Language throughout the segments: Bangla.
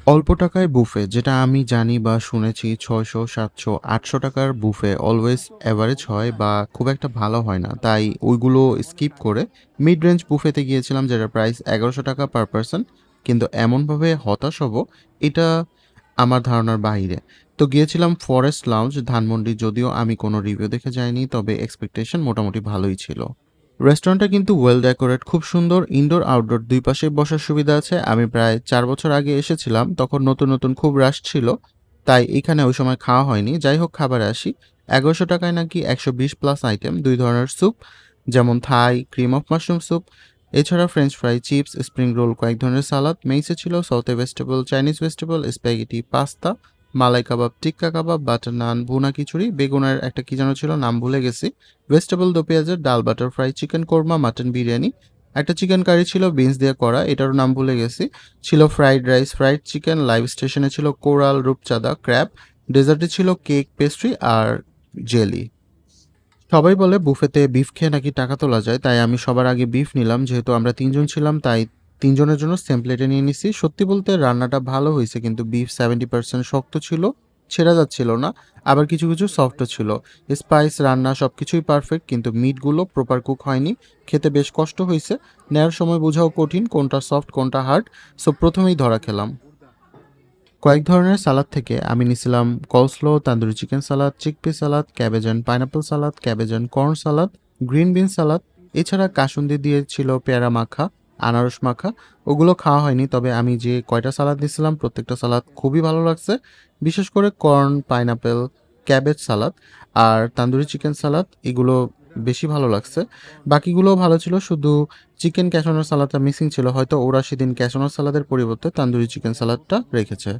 অল্প টাকায় বুফে যেটা আমি জানি বা শুনেছি ৬০০, ৭০০, ৳৮০০ বুফে অলওয়েজ এভারেজ হয় বা খুব একটা ভালো হয় না। তাই ওইগুলো স্কিপ করে মিড রেঞ্জ বুফেতে গিয়েছিলাম যেটার প্রাইস ৳১১০০ পার পারসন। কিন্তু এমনভাবে হতাশ হব এটা আমার ধারণার বাহিরে। তো গিয়েছিলাম ফরেস্ট লাউঞ্জ ধানমন্ডি, যদিও আমি কোনো রিভিউ দেখে যাইনি, তবে এক্সপেকটেশন মোটামুটি ভালোই ছিল। রেস্টুরেন্টটা কিন্তু ওয়েল ডেকোরেট, খুব সুন্দর, ইনডোর আউটডোর ২ পাশেই বসার সুবিধা আছে। আমি প্রায় ৪ বছর আগে এসেছিলাম, তখন নতুন খুব রাশ ছিল। তাই এখানে ওই সময় খাওয়া হয়নি। যাই হোক খাবারে আসি। ৳১১০০ নাকি ১২০ প্লাস আইটেম, ২ ধরনের স্যুপ যেমন Thai, cream of mushroom soup, এছাড়া French fry, chips, spring roll, কয়েক ধরনের সালাদ। মেইসে ছিল সাউথে vegetable, Chinese vegetable, spaghetti, pasta, malai kebab, tikka kebab, butter naan, bhuna khichuri, বেগুনের একটা কি যেন ছিল নাম ভুলে গেছি। ভেজিটেবল দো পেঁয়াজের ডাল butter fry, chicken korma, mutton biryani, একটা চিকেন কারি ছিল বিনস দিয়ে করা, এটারও নাম ভুলে গেছি। ছিল fried rice, fried chicken, live স্টেশনে ছিল কোরাল, রূপচাঁদা, ক্র্যাব, ডেজার্টে ছিল কেক, পেস্ট্রি আর জেলি। সবাই বলে বুফেতে বিফ খেয়ে নাকি টাকা তোলা যায়, তাই আমি সবার আগে বিফ নিলাম। যেহেতু আমরা ৩ জন ছিলাম তাই ৩ জনের জন্য সেম প্লেটে নিয়ে নিছি। সত্যি বলতে রান্নাটা ভালো হইছে কিন্তু বিফ 70% শক্ত ছিল, ছেড়া যাচ্ছিল না। আবার কিছু সফটও ছিল। স্পাইস, রান্না সবকিছুই পারফেক্ট কিন্তু মিটগুলো প্রপার কুক হয়নি। খেতে বেশ কষ্ট হইছে। নেয়ার সময় বোঝাও কঠিন কোনটা সফট কোনটা হার্ড। সো ১ম এই ধরা খেলাম। কয়েক ধরনের সালাদ থেকে আমি নিছিলাম coleslaw, tandoori chicken salad, chickpea salad, cabbage and pineapple salad, cabbage and corn salad, green bean salad. এছাড়া কাসুন্দি দিয়ে ছিল পেয়ারা মাখা, আনারস মাখা। ওগুলো খাওয়া হয়নি, তবে আমি যে কয়টা সালাদ নিছিলাম প্রত্যেকটা সালাদ খুবই ভালো লাগছে। বিশেষ করে কর্ন, পাইনাপেল, ক্যাবেজ সালাদ আর তান্দুরি চিকেন সালাদ এগুলো বেশি ভালো লাগছে। বাকিগুলোও ভালো ছিল, শুধু চিকেন ক্যাশনার সালাদটা মিসিং ছিল। হয়তো ওরা সেদিন ক্যাশনার সালাদের পরিবর্তে তান্দুরি চিকেন সালাদটা রেখেছে।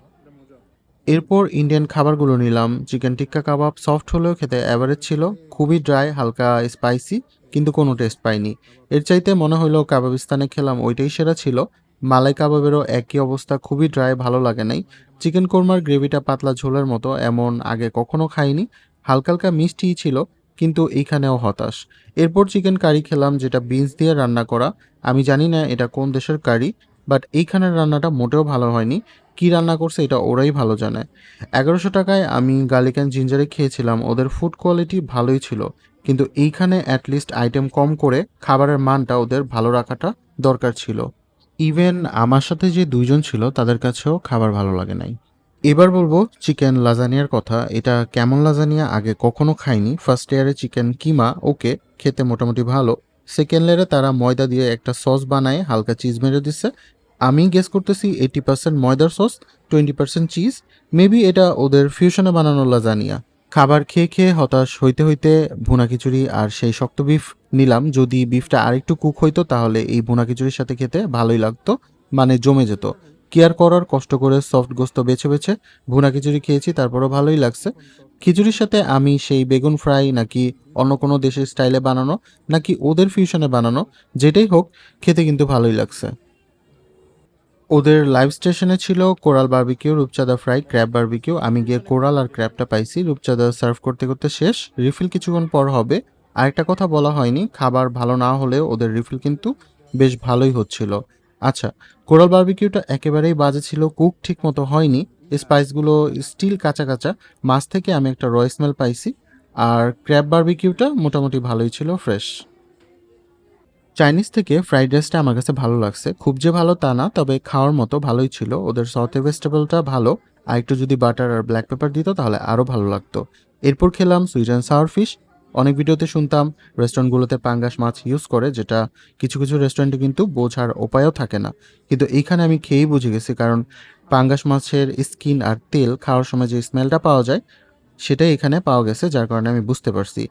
এরপর ইন্ডিয়ান খাবারগুলো নিলাম। চিকেন টিক্কা কাবাব সফট হলেও খেতে অ্যাভারেজ ছিল। খুবই ড্রাই, হালকা স্পাইসি, কিন্তু কোনো টেস্ট পাইনি। এর চাইতে মনে হলো কাবাবিস্তানে খেলাম ওইটাই সেরা ছিল। মালাই কাবাবেরও একই অবস্থা, খুবই ড্রাই, ভালো লাগে নাই। চিকেন কোরমার গ্রেভিটা পাতলা ঝোলের মতো, এমন আগে কখনো খাইনি। হালকা মিষ্টিই ছিল, কিন্তু এইখানেও হতাশ। এরপর চিকেন কারি খেলাম যেটা বিনস দিয়ে রান্না করা। আমি জানি না এটা কোন দেশের কারি, বাট এইখানের রান্নাটা মোটেও ভালো হয়নি। কি রান্না করছে এটা ওরাই ভালো জানে। ৳১১০০ আমি গার্লিক অ্যান্ড জিঞ্জারে খেয়েছিলাম। ওদের ফুড কোয়ালিটি ভালোই ছিল। কিন্তু এইখানে অ্যাটলিস্ট আইটেম কম করে খাবারের মানটা ওদের ভালো রাখাটা দরকার ছিল। ইভেন আমার সাথে যে ২ জন ছিল তাদের কাছেও খাবার ভালো লাগে নাই। এবার বলবো চিকেন লাজানিয়ার কথা। এটা কেমন লাজানিয়া আগে কখনো খাইনি। ফার্স্ট ইয়ারে চিকেন কিমা ওকে, খেতে মোটামুটি ভালো। সেকেন্ড লেয়ারে তারা ময়দা দিয়ে একটা সস বানায় হালকা চিজ মেরে দিছে। আমি গেস করতেছি 80% ময়দার সস, 20% চিজ। মেবি এটা ওদের ফিউশনে বানানো লাজানিয়া। খাবার খেয়ে হতাশ হইতে ভুনা খিচুড়ি আর সেই শক্ত বিফ নিলাম। যদি বিফটা আরেকটু কুক হইতো তাহলে এই ভুনা খিচুড়ির সাথে খেতে ভালোই লাগতো, মানে জমে যেত। কেয়ার করার কষ্ট করে সফট গোস্ত বেছে ভুনা খিচুড়ি খেয়েছি, তারপরও ভালোই লাগছে। খিচুড়ির সাথে আমি সেই বেগুন ফ্রাই নাকি অন্য কোনো দেশের স্টাইলে বানানো নাকি ওদের ফিউশনে বানানো, যেটাই হোক খেতে কিন্তু ভালোই লাগছে। ওদের লাইভ স্টেশনে ছিল কোরাল বারবিকিউ, রূপচাঁদা ফ্রাই, ক্র্যাব বারবিকিউ। আমি গিয়ে কোরাল আর ক্র্যাবটা পাইছি। রূপচাঁদা সার্ভ করতে শেষ। রিফিল কিছুক্ষণ পর হবে। আরেকটা কথা বলা হয়নি, খাবার ভালো না হলেও ওদের রিফিল কিন্তু বেশ ভালোই হচ্ছিল। আচ্ছা, কোরাল বারবিকিউটা একেবারেই বাজে ছিল, কুক ঠিক মতো হয়নি। স্পাইসগুলো স্টিল কাঁচা। মাছ থেকে আমি একটা র স্মেল পাইছি। আর ক্র্যাব বারবিকিউটা মোটামুটি ভালোই ছিল, ফ্রেশ। চাইনিজ থেকে ফ্রাইড রাইসটা আমার কাছে ভালো লাগছে। খুব যে ভালো তা না, তবে খাওয়ার মতো ভালোই ছিল। ওদের সাউথে ভেজিটেবলটা ভালো। আর একটু যদি বাটার আর ব্ল্যাক পেপার দিত তাহলে আরও ভালো লাগতো। এরপর খেলাম সুইট অ্যান্ড সাওয়ার ফিশ। অনেক ভিডিওতে শুনতাম রেস্টুরেন্টগুলোতে পাঙ্গাস মাছ ইউজ করে, যেটা কিছু রেস্টুরেন্টে কিন্তু বোঝার উপায়ও থাকে না। কিন্তু এইখানে আমি খেয়েই বুঝে গেছি, কারণ পাঙ্গাস মাছের স্কিন আর তেল খাওয়ার সময় যে স্মেলটা পাওয়া যায় সেটাই এখানে পাওয়া গেছে, যার কারণে আমি বুঝতে পারছি।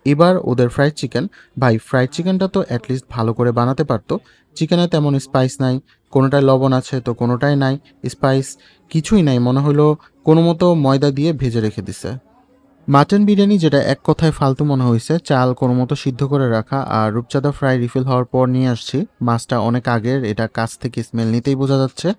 এবার ওদের ফ্রাইড চিকেন। ভাই, ফ্রাইড চিকেনটা তো অ্যাটলিস্ট ভালো করে বানাতে পারতো। চিকেনে তেমন স্পাইস নাই, কোনোটায় লবণ আছে তো কোনোটায় নাই। স্পাইস কিছুই নাই, মনে হলো কোনো মতো ময়দা দিয়ে ভেজে রেখে দিছে। মাটন বিরিয়ানি, যেটা এক কথায় ফালতু মনে হয়েছে, চাল কোনো মতো সিদ্ধ করে রাখা। আর রূপচাঁদা ফ্রাই রিফিল হওয়ার পর নিয়ে আসছি। মাছটা অনেক আগের, এটা কাছ থেকে স্মেল নিতেই বোঝা যাচ্ছে।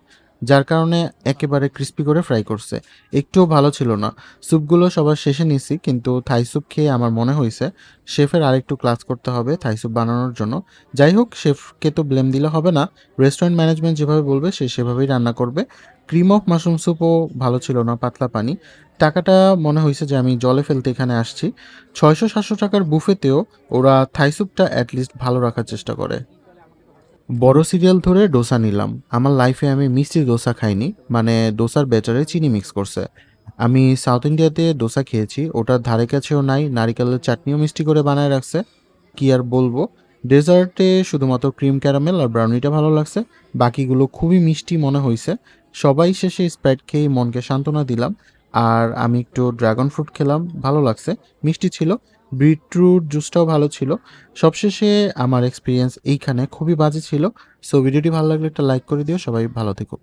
যার কারণে একেবারে ক্রিস্পি করে ফ্রাই করছে। একটুও ভালো ছিল না। স্যুপগুলো সবার শেষে নিছি, কিন্তু থাই স্যুপ খেয়ে আমার মনে হইছে শেফের আরেকটু ক্লাস করতে হবে থাই স্যুপ বানানোর জন্য। যাই হোক, শেফকে তো ব্লেম দিলে হবে না। রেস্টুরেন্ট ম্যানেজমেন্ট যেভাবে বলবে সে সেভাবেই রান্না করবে। ক্রিম অফ মাশরুম স্যুপও ভালো ছিল না, পাতলা পানি। টাকাটা মনে হইছে যে আমি জলে ফেলতে এখানে আসছি। ৬০০-৭০০ টাকার বুফেতেও ওরা থাই স্যুপটা এট লিস্ট ভালো রাখার চেষ্টা করে। বড় সিরিয়াল ধরে ডোসা নিলাম। আমার লাইফে আমি মিষ্টি ডোসা খাইনি। মানে ডোসার ব্যাটারে চিনি মিক্স করছে। আমি সাউথ ইন্ডিয়াতে ডোসা খেয়েছি, ওটার ধারে কাছেও নাই। নারিকেলের চাটনিও মিষ্টি করে বানায় রাখছে। কি আর বলবো। ডেজার্টে শুধুমাত্র ক্রিম ক্যারামেল আর ব্রাউনিটা ভালো লাগছে। বাকিগুলো খুবই মিষ্টি মনে হইছে। সবাই শেষে স্প্রাইট খেয়ে মনকে সান্ত্বনা দিলাম। আর আমি একটু ড্রাগন ফ্রুট খেলাম, ভালো লাগছে, মিষ্টি ছিল। বিটরুট জুসটাও ভালো ছিল। সবশেষে আমার এক্সপেরিয়েন্স এইখানে খুবই বাজে ছিল। সো ভিডিওটি ভালো লাগলে একটা লাইক করে দিও। সবাই ভালো থেকো।